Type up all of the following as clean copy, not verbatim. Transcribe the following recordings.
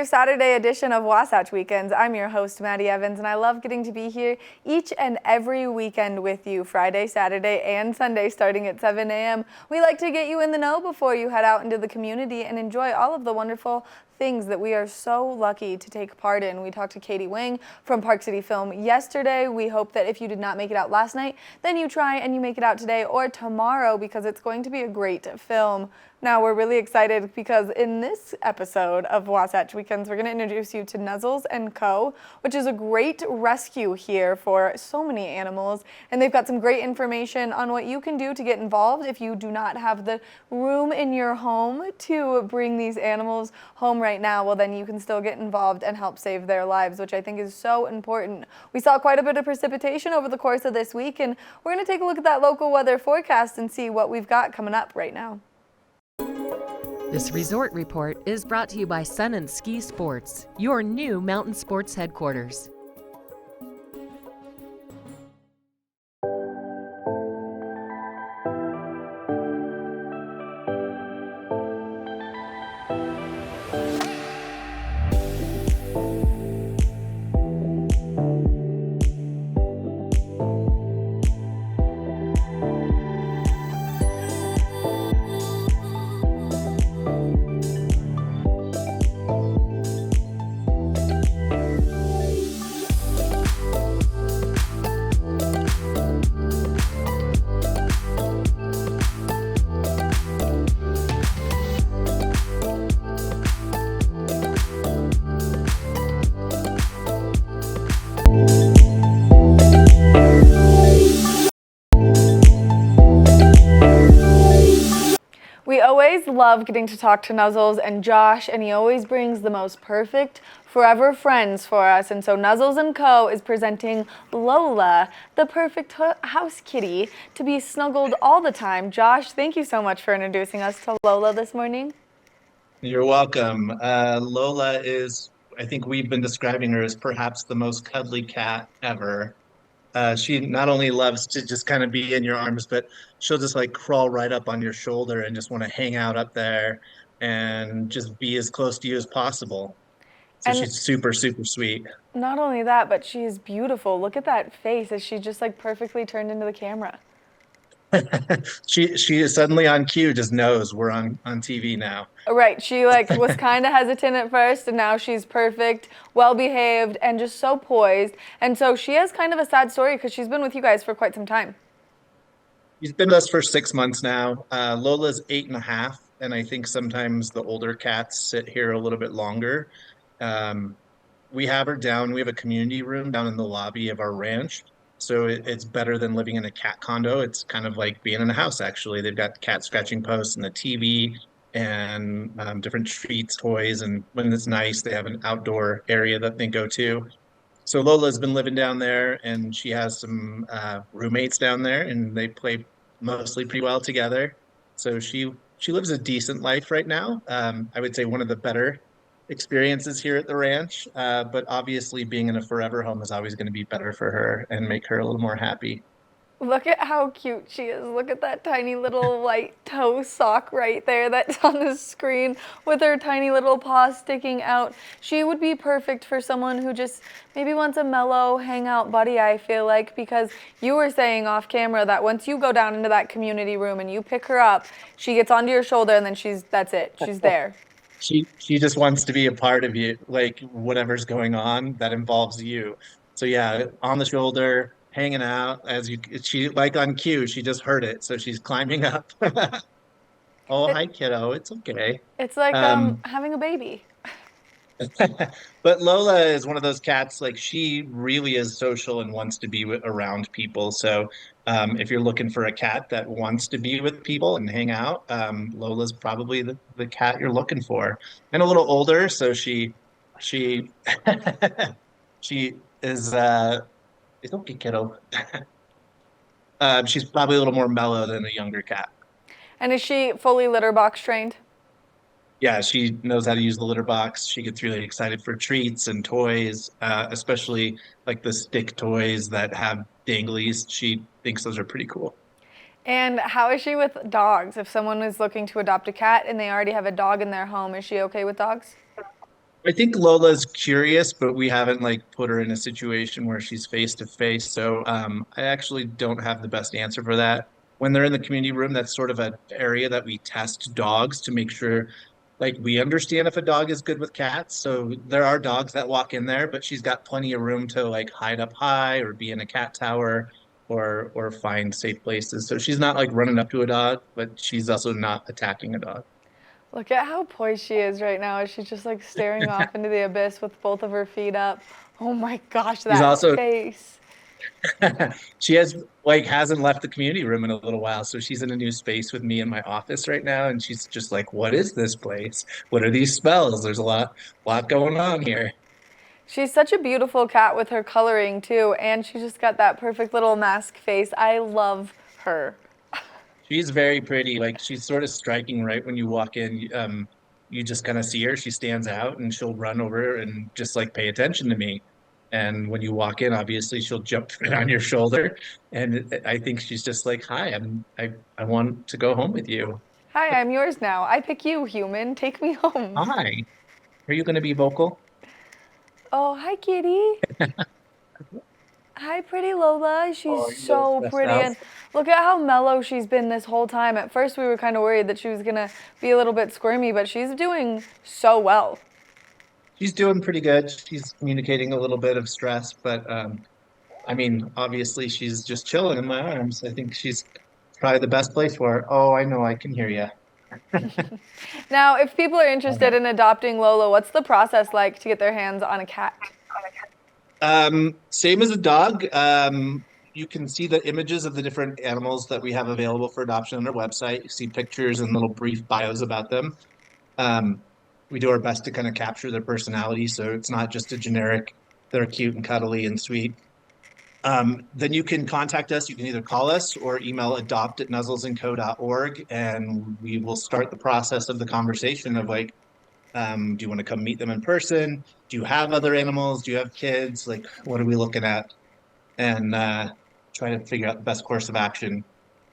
your Saturday edition of Wasatch Weekends. I'm your host, Maddie Evans, and I love getting to be here each and every weekend with you, Friday, Saturday, and Sunday, starting at 7 a.m. We like to get you in the know before you head out into the community and enjoy all of the wonderful things that we are so lucky to take part in. We talked to Katie Wing from Park City Film yesterday. We hope that if you did not make it out last night, then you try and you make it out today or tomorrow, because it's going to be a great film. Now, we're really excited because in this episode of Wasatch Weekends, we're going to introduce you to Nuzzles & Co., which is a great rescue here for so many animals. And they've got some great information on what you can do to get involved if you do not have the room in your home to bring these animals home right now. Well, then you can still get involved and help save their lives, which I think is so important. We saw quite a bit of precipitation over the course of this week, and we're going to take a look at that local weather forecast and see what we've got coming up right now. This resort report is brought to you by Sun & Ski Sports, your new mountain sports headquarters. We always love getting to talk to Nuzzles and Josh, and he always brings the most perfect forever friends for us. And so Nuzzles & Co. is presenting Lola, the perfect house kitty, to be snuggled all the time. Josh, thank you so much for introducing us to Lola this morning. You're welcome. Lola is, I think we've been describing her as perhaps the most cuddly cat ever. She not only loves to just kind of be in your arms, but she'll just like crawl right up on your shoulder and just want to hang out up there and just be as close to you as possible. So And she's super, super sweet. not only that, but she's beautiful. Look at that face as she just like perfectly turned into the camera. She is suddenly on cue, just knows we're on TV now. Right, she like was kind of hesitant at first, and now she's perfect, well behaved, and just so poised. And so she has kind of a sad story because she's been with you guys for quite some time. She's been with us for 6 months now. Lola's 8.5, and I think sometimes the older cats sit here a little bit longer. We have her down. We have a community room down in the lobby of our ranch. So it's better than living in a cat condo. It's kind of like being in a house, actually. They've got cat scratching posts and the TV and different treats, toys. And when it's nice, they have an outdoor area that they go to. So Lola's been living down there, and she has some roommates down there, and they play mostly pretty well together. So she lives a decent life right now. I would say one of the better experiences here at the ranch, but obviously being in a forever home is always going to be better for her and make her a little more happy. Look at how cute she is. Look at that tiny little white toe sock right there that's on the screen with her tiny little paw sticking out. She would be perfect for someone who just maybe wants a mellow hangout buddy, I feel like, because you were saying off camera that once you go down into that community room and you pick her up, she gets onto your shoulder and then that's it. She's there. She just wants to be a part of you, like whatever's going on that involves you. So yeah, on the shoulder, hanging out she like on cue, she just heard it, so she's climbing up. Oh, hi kiddo, it's okay. It's like having a baby. But Lola is one of those cats, like she really is social and wants to be around people. So if you're looking for a cat that wants to be with people and hang out, Lola's probably the cat you're looking for. And a little older, so she she is it's okay, kiddo. She's probably a little more mellow than a younger cat. And is she fully litter box trained? Yeah, she knows how to use the litter box. She gets really excited for treats and toys, especially like the stick toys that have danglies. She thinks those are pretty cool. And how is she with dogs? If someone is looking to adopt a cat and they already have a dog in their home, is she okay with dogs? I think Lola's curious, but we haven't like put her in a situation where she's face to face. So I actually don't have the best answer for that. When they're in the community room, that's sort of an area that we test dogs to make sure like we understand if a dog is good with cats. So there are dogs that walk in there, but she's got plenty of room to like hide up high or be in a cat tower or find safe places. So she's not like running up to a dog, but she's also not attacking a dog. Look at how poised she is right now. She's just like staring off into the abyss with both of her feet up. Oh my gosh, She's that also face. she has like hasn't left the community room in a little while, so she's in a new space with me in my office right now, and she's just like, "What is this place? What are these spells? There's a lot going on here." She's such a beautiful cat with her coloring too, and she just got that perfect little mask face. I love her. She's very pretty. Like she's sort of striking right when you walk in. You just kind of see her. She stands out, and she'll run over and just like pay attention to me. And when you walk in, obviously she'll jump right on your shoulder, and I think she's just like, "Hi, I want to go home with you." Hi, I'm yours now. I pick you, human. Take me home. Hi. Are you going to be vocal? Oh, hi, kitty. Hi, pretty Lola. She's Oh, you little so stressed pretty. out. And look at how mellow she's been this whole time. At first, we were kind of worried that she was going to be a little bit squirmy, but she's doing so well. She's doing pretty good. She's communicating a little bit of stress, but I mean, obviously she's just chilling in my arms. I think she's probably the best place for her. Oh, I know, I can hear you. Now, if people are interested Okay. in adopting Lola, what's the process like to get their hands on a cat? Same as a dog. You can see the images of the different animals that we have available for adoption on our website. You see pictures and little brief bios about them. Um, we do our best to kind of capture their personality, so it's not just a generic, they're cute and cuddly and sweet. Then you can contact us. You can either call us or email adopt@nuzzlesandco.org, and we will start the process of the conversation of like, do you want to come meet them in person? Do you have other animals? Do you have kids? Like, what are we looking at? And try to figure out the best course of action.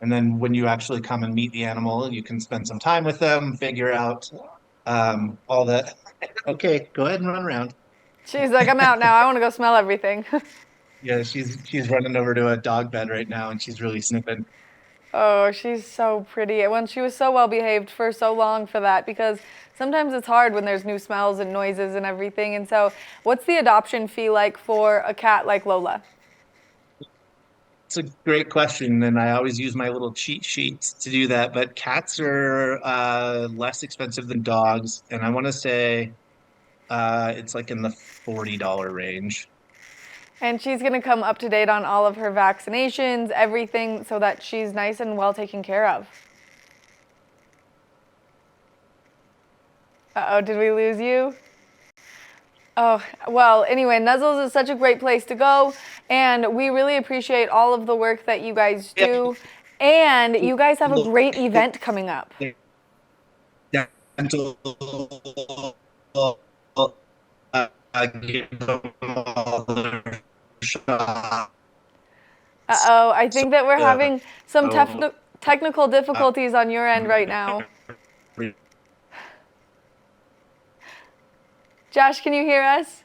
And then when you actually come and meet the animal, you can spend some time with them, figure out all that. Okay, go ahead and run around. She's like, I'm out now. I want to go smell everything. Yeah, she's running over to a dog bed right now, and she's really sniffing. Oh, she's so pretty. When she was so well behaved for so long for that, because sometimes it's hard when there's new smells and noises and everything. And so, what's the adoption fee like for a cat like Lola? It's a great question, and I always use my little cheat sheets to do that. But cats are less expensive than dogs, and I want to say it's like in the $40 range. And she's going to come up to date on all of her vaccinations, everything, so that she's nice and well taken care of. Uh-oh, did we lose you? Oh, well, anyway, Nuzzles is such a great place to go, and we really appreciate all of the work that you guys do. And you guys have a great event coming up. Dental, give them all their shots. Uh-oh, I think that we're Yeah. having some So, technical difficulties on your end right now. Josh, can you hear us?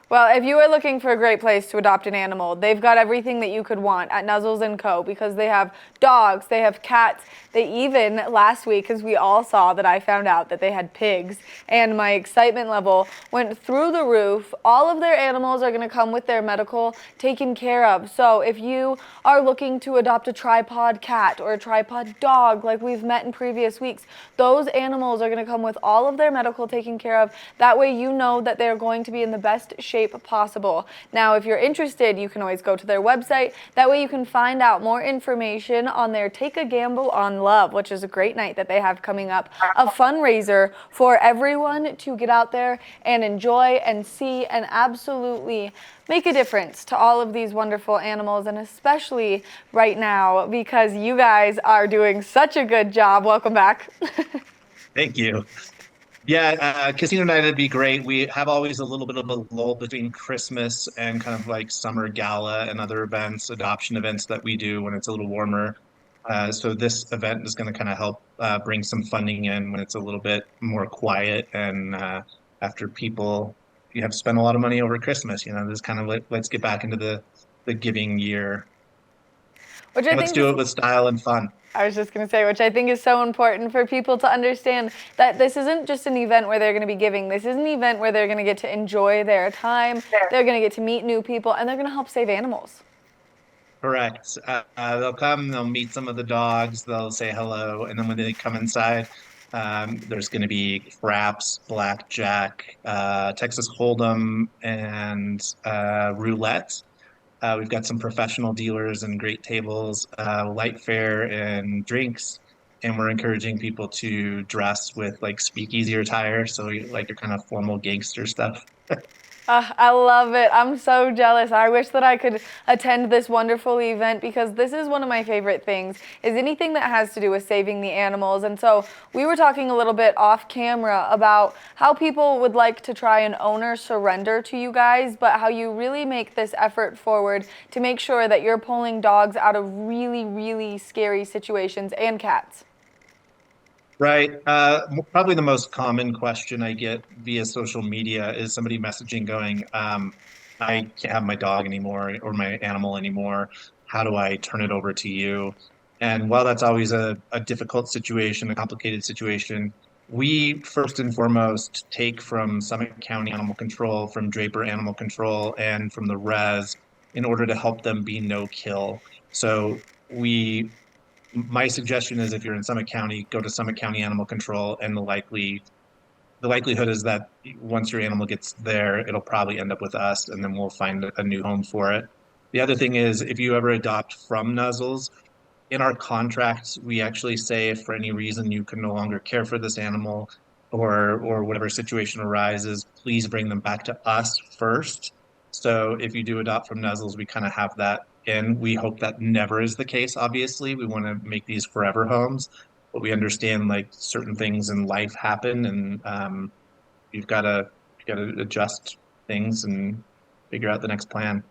Well, if you are looking for a great place to adopt an animal, they've got everything that you could want at Nuzzles & Co. because they have dogs, they have cats, they even, last week, as we all saw that I found out that they had pigs, and my excitement level went through the roof. All of their animals are going to come with their medical taken care of. So if you are looking to adopt a tripod cat or a tripod dog like we've met in previous weeks, those animals are going to come with all of their medical taken care of. That way you know that they're going to be in the best shape possible. Now, if you're interested, you can always go to their website. That way you can find out more information on their Take a Gamble on Love, which is a great night that they have coming up, a fundraiser for everyone to get out there and enjoy and see and absolutely make a difference to all of these wonderful animals, and especially right now because you guys are doing such a good job. Welcome back. Thank you. Yeah, Casino Night would be great. We have always a little bit of a lull between Christmas and kind of like summer gala and other events, adoption events that we do when it's a little warmer. So this event is going to kind of help bring some funding in when it's a little bit more quiet and after people you have spent a lot of money over Christmas. This kind of let's get back into the giving year Which I and let's think do is, it with style and fun. I was just going to say, which I think is so important for people to understand that this isn't just an event where they're going to be giving. This is an event where they're going to get to enjoy their time. They're going to get to meet new people, and they're going to help save animals. Correct. They'll come, they'll meet some of the dogs, they'll say hello, and then when they come inside, there's going to be craps, blackjack, Texas Hold'em, and roulette. We've got some professional dealers and great tables, light fare and drinks, and we're encouraging people to dress with like speakeasy attire, so like your kind of formal gangster stuff. I love it. I'm so jealous. I wish that I could attend this wonderful event because this is one of my favorite things, is anything that has to do with saving the animals. And so we were talking a little bit off camera about how people would like to try and owner surrender to you guys, but how you really make this effort forward to make sure that you're pulling dogs out of really, really scary situations and cats. Right. Probably the most common question I get via social media is somebody messaging going, I can't have my dog anymore or my animal anymore. How do I turn it over to you? And while that's always a difficult situation, a complicated situation, we first and foremost take from Summit County Animal Control, from Draper Animal Control, and from the res in order to help them be no kill. So my suggestion is if you're in Summit County, go to Summit County Animal Control, and the likelihood is that once your animal gets there, it'll probably end up with us, and then we'll find a new home for it. The other thing is if you ever adopt from Nuzzles, in our contracts, we actually say if for any reason you can no longer care for this animal or whatever situation arises, please bring them back to us first. So if you do adopt from Nuzzles, we kind of have that in. We hope that never is the case, obviously. We want to make these forever homes, but we understand like certain things in life happen and you've got to adjust things and figure out the next plan.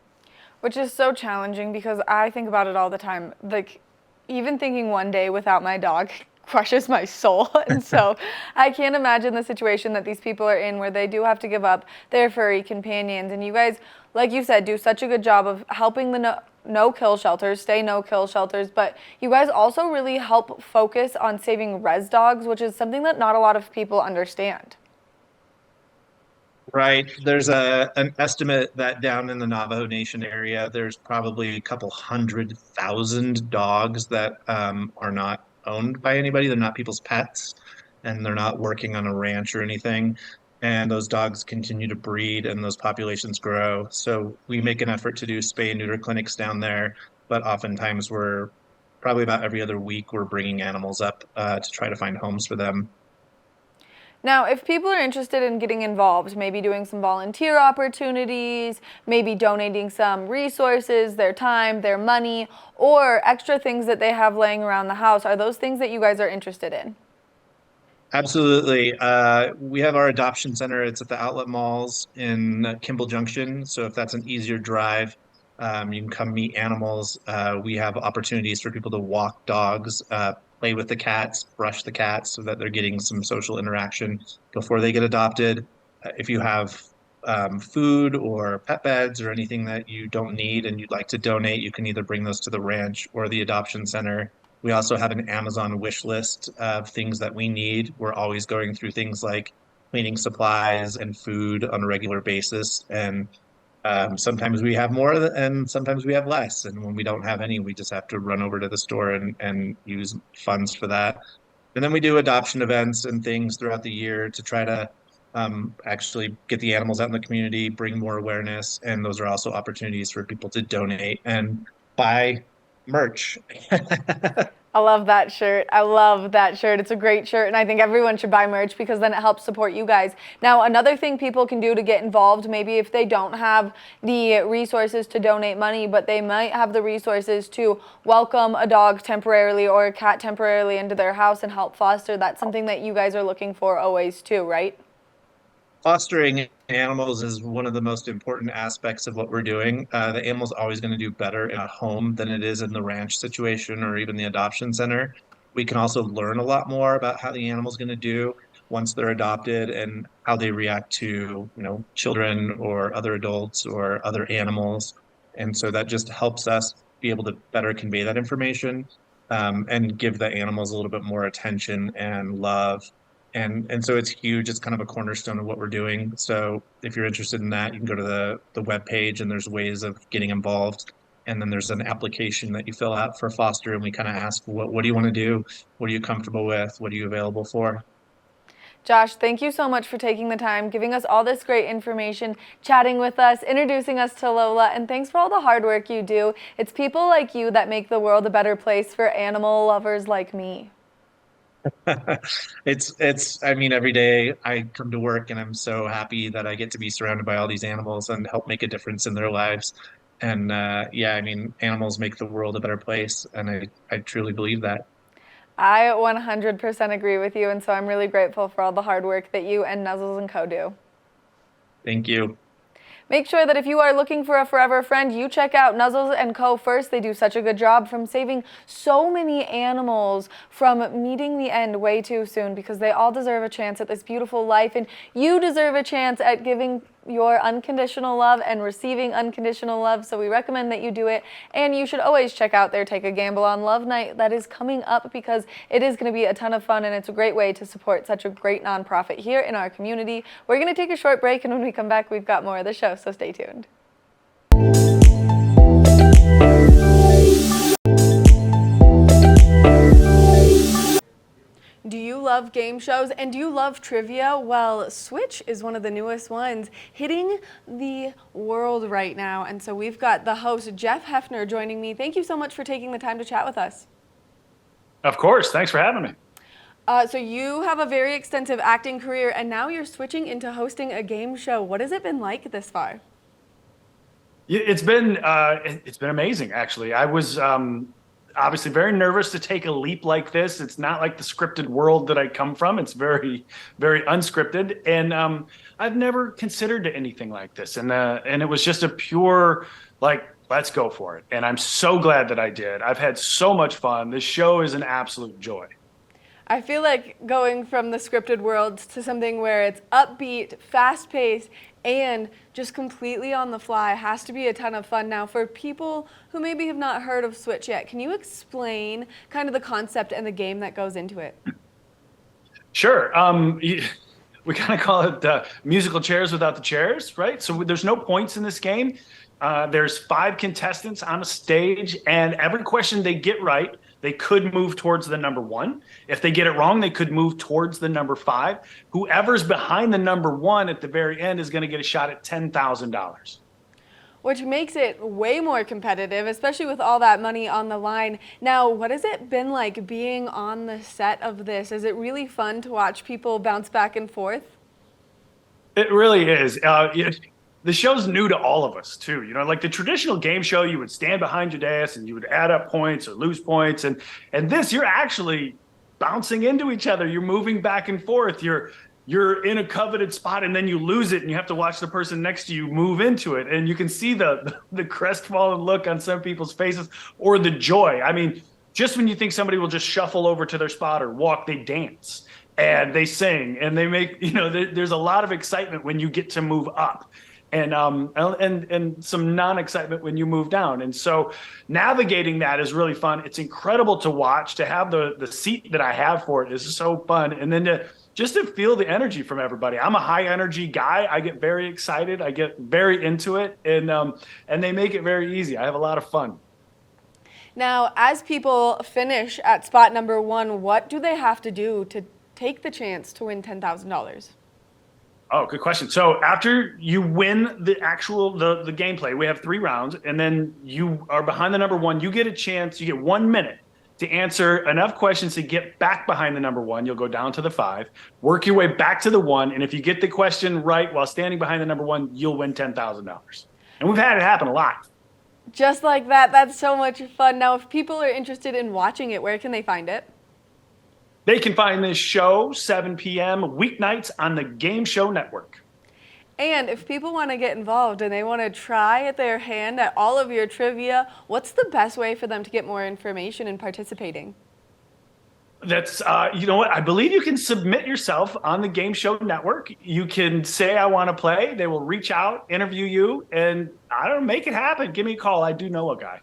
Which is so challenging because I think about it all the time. Like, even thinking one day without my dog crushes my soul. And so I can't imagine the situation that these people are in where they do have to give up their furry companions. And you guys, like you said, do such a good job of helping the no-kill shelters, stay no-kill shelters, but you guys also really help focus on saving res dogs, which is something that not a lot of people understand. Right. There's an estimate that down in the Navajo Nation area, there's probably a couple 100,000 dogs that are not owned by anybody. They're not people's pets, and they're not working on a ranch or anything. And those dogs continue to breed, and those populations grow. So we make an effort to do spay and neuter clinics down there, but oftentimes we're probably about every other week we're bringing animals up to try to find homes for them. Now, if people are interested in getting involved, maybe doing some volunteer opportunities, maybe donating some resources, their time, their money, or extra things that they have laying around the house, are those things that you guys are interested in? Absolutely. We have our adoption center. It's at the outlet malls in Kimball Junction. So if that's an easier drive, you can come meet animals. We have opportunities for people to walk dogs, play with the cats, brush the cats so that they're getting some social interaction before they get adopted. If you have food or pet beds or anything that you don't need and you'd like to donate, you can either bring those to the ranch or the adoption center. We also have an Amazon wish list of things that we need. We're always going through things like cleaning supplies and food on a regular basis. And sometimes we have more and sometimes we have less. And when we don't have any, we just have to run over to the store and use funds for that. And then we do adoption events and things throughout the year to try to actually get the animals out in the community, bring more awareness. And those are also opportunities for people to donate and buy merch. I love that shirt. I love that shirt. It's a great shirt, and I think everyone should buy merch because then it helps support you guys. Now, another thing people can do to get involved, maybe if they don't have the resources to donate money, but they might have the resources to welcome a dog temporarily or a cat temporarily into their house and help foster, that's something that you guys are looking for always too, right? Fostering animals is one of the most important aspects of what we're doing. The animal's always going to do better in a home than it is in the ranch situation or even the adoption center. We can also learn a lot more about how the animal's going to do once they're adopted and how they react to, children or other adults or other animals. And so that just helps us be able to better convey that information, and give the animals a little bit more attention and love, and so it's huge. It's kind of a cornerstone of what we're doing. So if you're interested in that, you can go to the web page, and there's ways of getting involved. And then there's an application that you fill out for foster, and we kind of ask, what do you want to do? What are you comfortable with? What are you available for? Josh, thank you so much for taking the time, giving us all this great information, chatting with us, introducing us to Lola, and thanks for all the hard work you do. It's people like you that make the world a better place for animal lovers like me. I mean, every day I come to work and I'm so happy that I get to be surrounded by all these animals and help make a difference in their lives. And yeah, I mean, animals make the world a better place, and I truly believe that. I 100% agree with you, and so I'm really grateful for all the hard work that you and Nuzzles and Co. do. Thank you. Make sure that if you are looking for a forever friend, you check out Nuzzles and Co. first. They do such a good job from saving so many animals from meeting the end way too soon, because they all deserve a chance at this beautiful life, and you deserve a chance at giving your unconditional love and receiving unconditional love. So we recommend that you do it, and you should always check out their Take a Gamble on Love night that is coming up, because it is going to be a ton of fun, and it's a great way to support such a great nonprofit here in our community. We're going to take a short break, and when we come back, we've got more of the show, so stay tuned. Do you love game shows and do you love trivia? Well, Switch is one of the newest ones hitting the world right now. And so we've got the host, Jeff Hefner, joining me. Thank you so much for taking the time to chat with us. Of course. Thanks for having me. So you have a very extensive acting career, and now you're switching into hosting a game show. What has it been like this far? It's been amazing, actually. I was obviously very nervous to take a leap like this. It's not like the scripted world that I come from. It's very, very unscripted, and I've never considered anything like this. And it was just a pure, like, let's go for it. And I'm so glad that I did. I've had so much fun. This show is an absolute joy. I feel like going from the scripted world to something where it's upbeat, fast-paced, and just completely on the fly has to be a ton of fun. Now, for people who maybe have not heard of Switch yet, can you explain kind of the concept and the game that goes into it? Sure. We kind of call it musical chairs without the chairs, right? So there's no points in this game. There's 5 contestants on a stage, and every question they get right, they could move towards the number 1. If they get it wrong, they could move towards the number 5. Whoever's behind the number 1 at the very end is going to get a shot at $10,000. Which makes it way more competitive, especially with all that money on the line. Now, what has it been like being on the set of this? Is it really fun to watch people bounce back and forth? It really is. The show's new to all of us too. You know, like the traditional game show, you would stand behind your desk and you would add up points or lose points. And this, you're actually bouncing into each other. You're moving back and forth. You're in a coveted spot, and then you lose it, and you have to watch the person next to you move into it. And you can see the crestfallen look on some people's faces, or the joy. I mean, just when you think somebody will just shuffle over to their spot or walk, they dance and they sing and they make, there's a lot of excitement when you get to move up. And some non-excitement when you move down. And so navigating that is really fun. It's incredible to watch. To have the seat that I have for it is so fun. And then to feel the energy from everybody. I'm a high energy guy. I get very excited. I get very into it. And they make it very easy. I have a lot of fun. Now, as people finish at spot number 1, what do they have to do to take the chance to win $10,000? Oh, good question. So after you win the gameplay, we have 3 rounds, and then you are behind the number 1. You get a chance, you get 1 minute to answer enough questions to get back behind the number 1. You'll go down to the 5, work your way back to the 1, and if you get the question right while standing behind the number 1, you'll win $10,000. And we've had it happen a lot. Just like that. That's so much fun. Now, if people are interested in watching it, where can they find it? They can find this show 7 p.m. weeknights on the Game Show Network. And if people want to get involved and they want to try their hand at all of your trivia, what's the best way for them to get more information and participating? That's, you know what? I believe you can submit yourself on the Game Show Network. You can say, I want to play. They will reach out, interview you, and I don't know, make it happen. Give me a call. I do know a guy.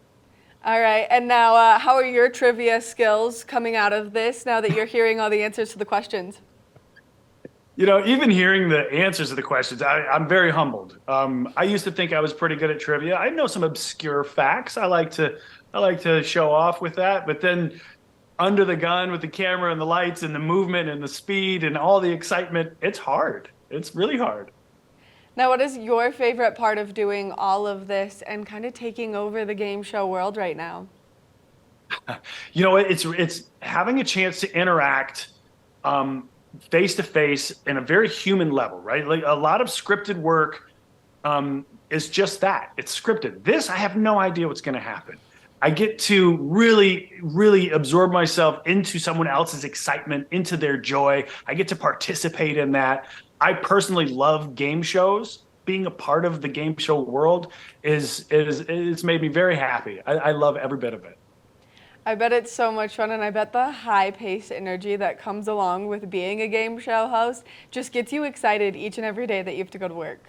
All right. And now, how are your trivia skills coming out of this now that you're hearing all the answers to the questions? You know, even hearing the answers to the questions, I'm very humbled. I used to think I was pretty good at trivia. I know some obscure facts. I like to show off with that, but then under the gun with the camera and the lights and the movement and the speed and all the excitement, it's hard. It's really hard. Now, what is your favorite part of doing all of this and kind of taking over the game show world right now? You know, it's having a chance to interact face to face in a very human level, right? Like a lot of scripted work is just that. It's scripted. This, I have no idea what's going to happen. I get to really, really absorb myself into someone else's excitement, into their joy. I get to participate in that. I personally love game shows. Being a part of the game show world it's made me very happy. I love every bit of it. I bet it's so much fun, and I bet the high-paced energy that comes along with being a game show host just gets you excited each and every day that you have to go to work.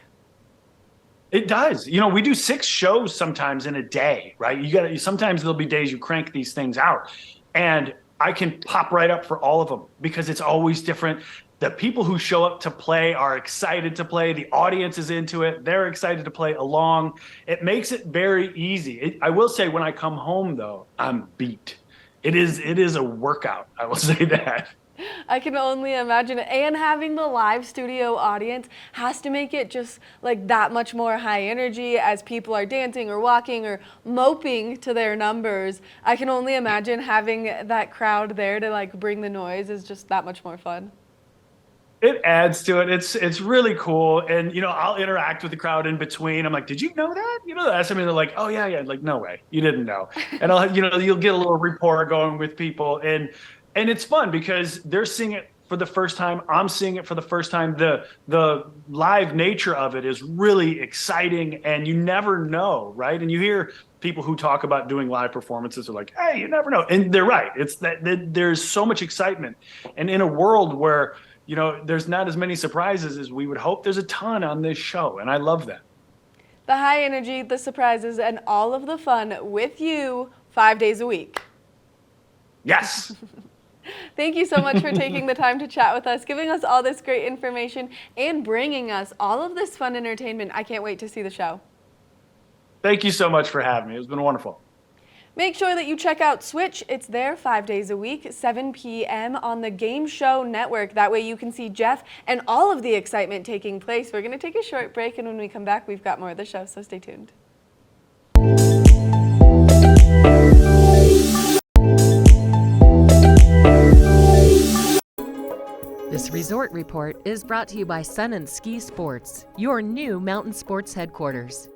It does. You know, we do 6 shows sometimes in a day, right? Sometimes there'll be days you crank these things out, and I can pop right up for all of them because it's always different. The people who show up to play are excited to play. The audience is into it. They're excited to play along. It makes it very easy. I will say when I come home, though, I'm beat. It is a workout. I will say that. I can only imagine it. And having the live studio audience has to make it just like that much more high energy as people are dancing or walking or moping to their numbers. I can only imagine having that crowd there to like bring the noise is just that much more fun. It adds to it. It's really cool. And, you know, I'll interact with the crowd in between. I'm like, did you know that? You know that? Something they're like, oh, yeah. Like, no way. You didn't know. And you'll get a little rapport going with people. And it's fun because they're seeing it for the first time. I'm seeing it for the first time. The live nature of it is really exciting, and you never know, right? And you hear people who talk about doing live performances are like, hey, you never know. And they're right. It's that there's so much excitement. And in a world where, you know, there's not as many surprises as we would hope, there's a ton on this show, and I love that. The high energy, the surprises, and all of the fun with you 5 days a week. Yes. Thank you so much for taking the time to chat with us, giving us all this great information, and bringing us all of this fun entertainment. I can't wait to see the show. Thank you so much for having me. It's been wonderful. Make sure that you check out Switch. It's there 5 days a week, 7 p.m. on the Game Show Network. That way you can see Jeff and all of the excitement taking place. We're going to take a short break, and when we come back, we've got more of the show, so stay tuned. This resort report is brought to you by Sun and Ski Sports, your new mountain sports headquarters.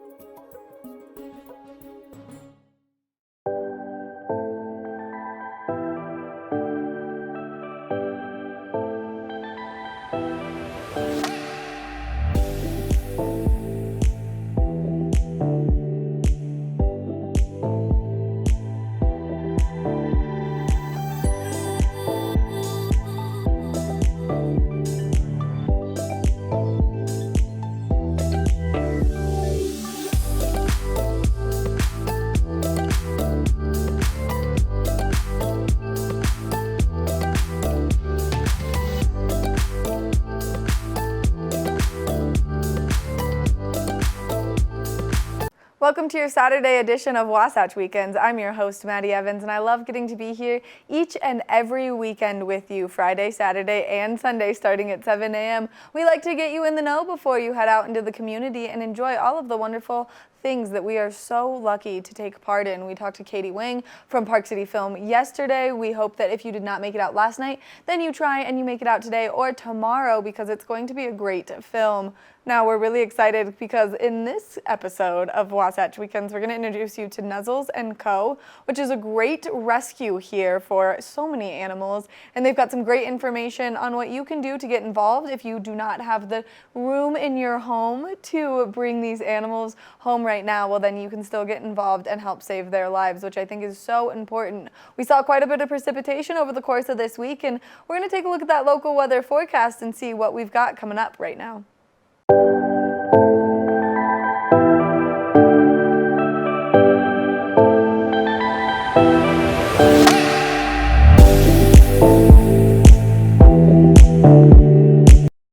Welcome to your Saturday edition of Wasatch Weekends. I'm your host, Maddie Evans, and I love getting to be here each and every weekend with you, Friday, Saturday, and Sunday starting at 7 a.m. We like to get you in the know before you head out into the community and enjoy all of the wonderful things that we are so lucky to take part in. We talked to Katie Wing from Park City Film yesterday. We hope that if you did not make it out last night, then you try and you make it out today or tomorrow, because it's going to be a great film. Now we're really excited because in this episode of Wasatch Weekends, we're going to introduce you to Nuzzles & Co., which is a great rescue here for so many animals. And they've got some great information on what you can do to get involved if you do not have the room in your home to bring these animals home right now. Well, then you can still get involved and help save their lives, which I think is so important. We saw quite a bit of precipitation over the course of this week, and we're going to take a look at that local weather forecast and see what we've got coming up right now.